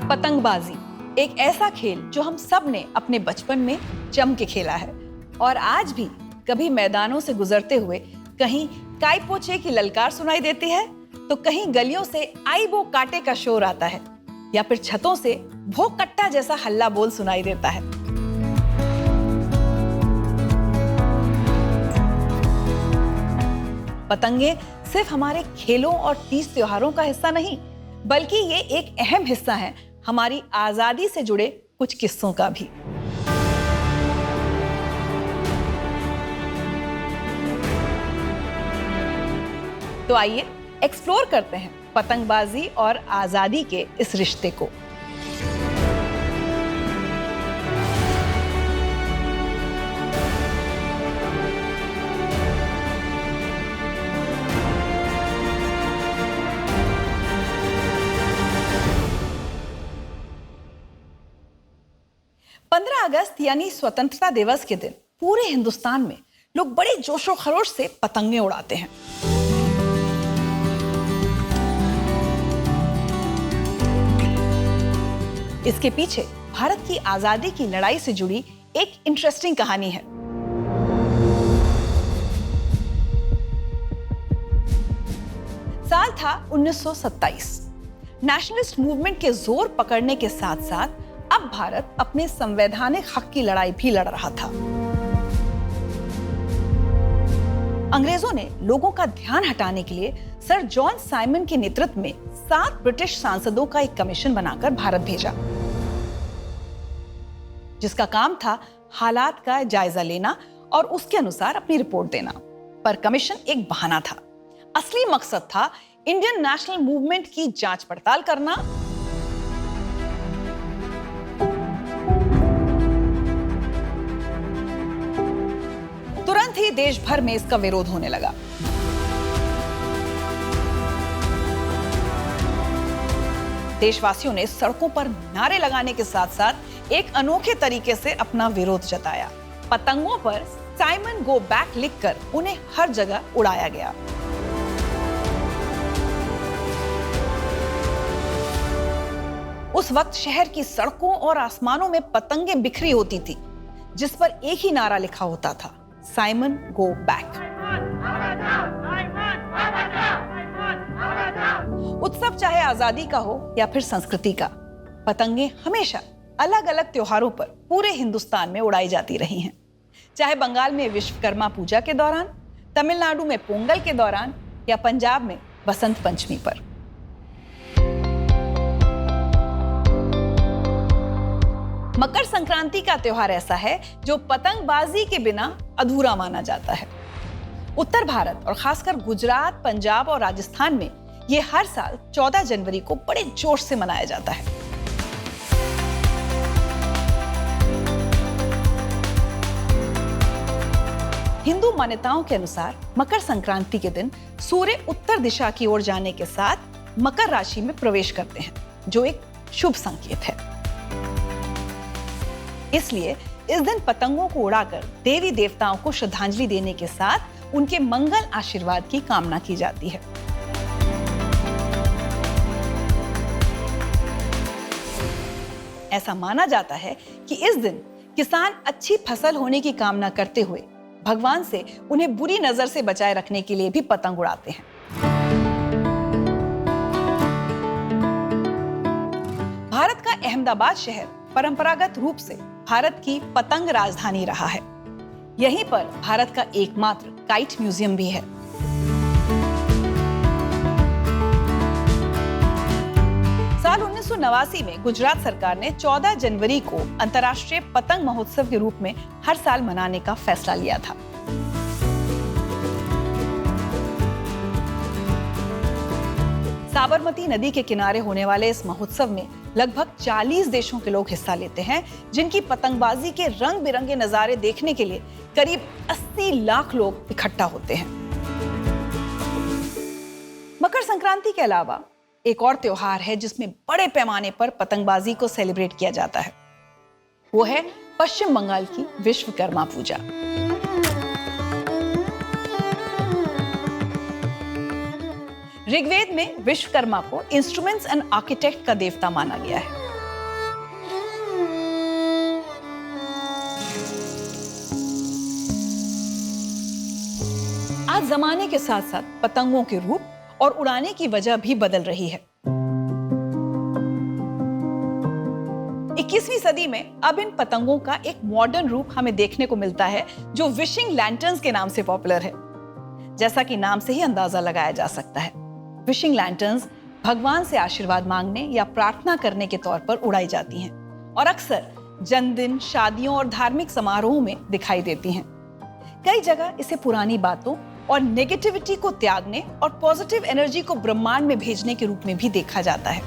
पतंगबाजी एक ऐसा खेल जो हम सब ने अपने बचपन में जम के खेला है और आज भी कभी मैदानों से गुजरते हुए कहीं काई पोछे की ललकार सुनाई देती है तो कहीं गलियों से आई वो काटे का शोर आता है या फिर छतों से भो कट्टा जैसा हल्ला बोल सुनाई देता है। पतंगे सिर्फ हमारे खेलों और तीज त्योहारों का हिस्सा नहीं बल्कि ये एक अहम हिस्सा है हमारी आजादी से जुड़े कुछ किस्सों का भी। तो आइए एक्सप्लोर करते हैं पतंगबाजी और आजादी के इस रिश्ते को। अगस्त यानी स्वतंत्रता दिवस के दिन पूरे हिंदुस्तान में लोग बड़े जोशो खरोश से पतंगे उड़ाते हैं। इसके पीछे भारत की आजादी की लड़ाई से जुड़ी एक इंटरेस्टिंग कहानी है। साल था 1927। नेशनलिस्ट मूवमेंट के जोर पकड़ने के साथ साथ अब भारत अपने संवैधानिक हक की लड़ाई भी लड़ रहा था। अंग्रेजों ने लोगों का ध्यान हटाने के लिए सर जॉन साइमन के नेतृत्व में 7 ब्रिटिश सांसदों का एक कमीशन बनाकर भारत भेजा, जिसका काम था हालात का जायजा लेना और उसके अनुसार अपनी रिपोर्ट देना। पर कमीशन एक बहाना था, असली मकसद था इंडियन नेशनल मूवमेंट की जांच पड़ताल करना तुरंत ही देश भर में इसका विरोध होने लगा। देशवासियों ने सड़कों पर नारे लगाने के साथ साथ एक अनोखे तरीके से अपना विरोध जताया। पतंगों पर साइमन गो बैक लिखकर उन्हें हर जगह उड़ाया गया। उस वक्त शहर की सड़कों और आसमानों में पतंगे बिखरी होती थी, जिस पर एक ही नारा लिखा होता था, साइमन गो बैक। उत्सव चाहे आजादी का हो या फिर संस्कृति का, पतंगे हमेशा अलग अलग त्योहारों पर पूरे हिंदुस्तान में उड़ाई जाती रही हैं। चाहे बंगाल में विश्वकर्मा पूजा के दौरान, तमिलनाडु में पोंगल के दौरान या पंजाब में बसंत पंचमी पर। मकर संक्रांति का त्योहार ऐसा है जो पतंगबाजी के बिना अधूरा माना जाता है। उत्तर भारत और खासकर गुजरात, पंजाब और राजस्थान में ये हर साल 14 जनवरी को बड़े जोश से मनाया जाता है। हिंदू मान्यताओं के अनुसार मकर संक्रांति के दिन सूर्य उत्तर दिशा की ओर जाने के साथ मकर राशि में प्रवेश करते हैं, जो एक शुभ संकेत है। इसलिए इस दिन पतंगों को उड़ाकर देवी देवताओं को श्रद्धांजलि देने के साथ उनके मंगल आशीर्वाद की कामना की जाती है। ऐसा माना जाता है कि इस दिन किसान अच्छी फसल होने की कामना करते हुए भगवान से उन्हें बुरी नजर से बचाए रखने के लिए भी पतंग उड़ाते हैं। भारत का अहमदाबाद शहर परंपरागत रूप से भारत की पतंग राजधानी रहा है। यहीं पर भारत का एकमात्र काइट म्यूजियम भी है। साल 1989 में गुजरात सरकार ने 14 जनवरी को अंतर्राष्ट्रीय पतंग महोत्सव के रूप में हर साल मनाने का फैसला लिया था। साबरमती नदी के किनारे होने वाले इस महोत्सव में लगभग 40 देशों के लोग हिस्सा लेते हैं, जिनकी पतंगबाजी के रंग बिरंगे नजारे देखने के लिए करीब 80 लाख लोग इकट्ठा होते हैं। मकर संक्रांति के अलावा एक और त्योहार है जिसमें बड़े पैमाने पर पतंगबाजी को सेलिब्रेट किया जाता है। वो है पश्चिम बंगाल की विश्वकर्मा पूजा। ऋग्वेद में विश्वकर्मा को इंस्ट्रूमेंट्स एंड आर्किटेक्ट का देवता माना गया है। आज जमाने के साथ साथ पतंगों के रूप और उड़ाने की वजह भी बदल रही है। 21वीं सदी में अब इन पतंगों का एक मॉडर्न रूप हमें देखने को मिलता है जो विशिंग लैंटर्न्स के नाम से पॉपुलर है। जैसा कि नाम से ही अंदाजा लगाया जा सकता है, विशिंग लैंटर्न्स भगवान से आशीर्वाद मांगने या प्रार्थना करने के तौर पर उड़ाई जाती हैं और अक्सर जन्मदिन, शादियों और धार्मिक समारोहों में दिखाई देती हैं। कई जगह इसे पुरानी बातों और नेगेटिविटी को त्यागने और पॉजिटिव एनर्जी को ब्रह्मांड में भेजने के रूप में भी देखा जाता है।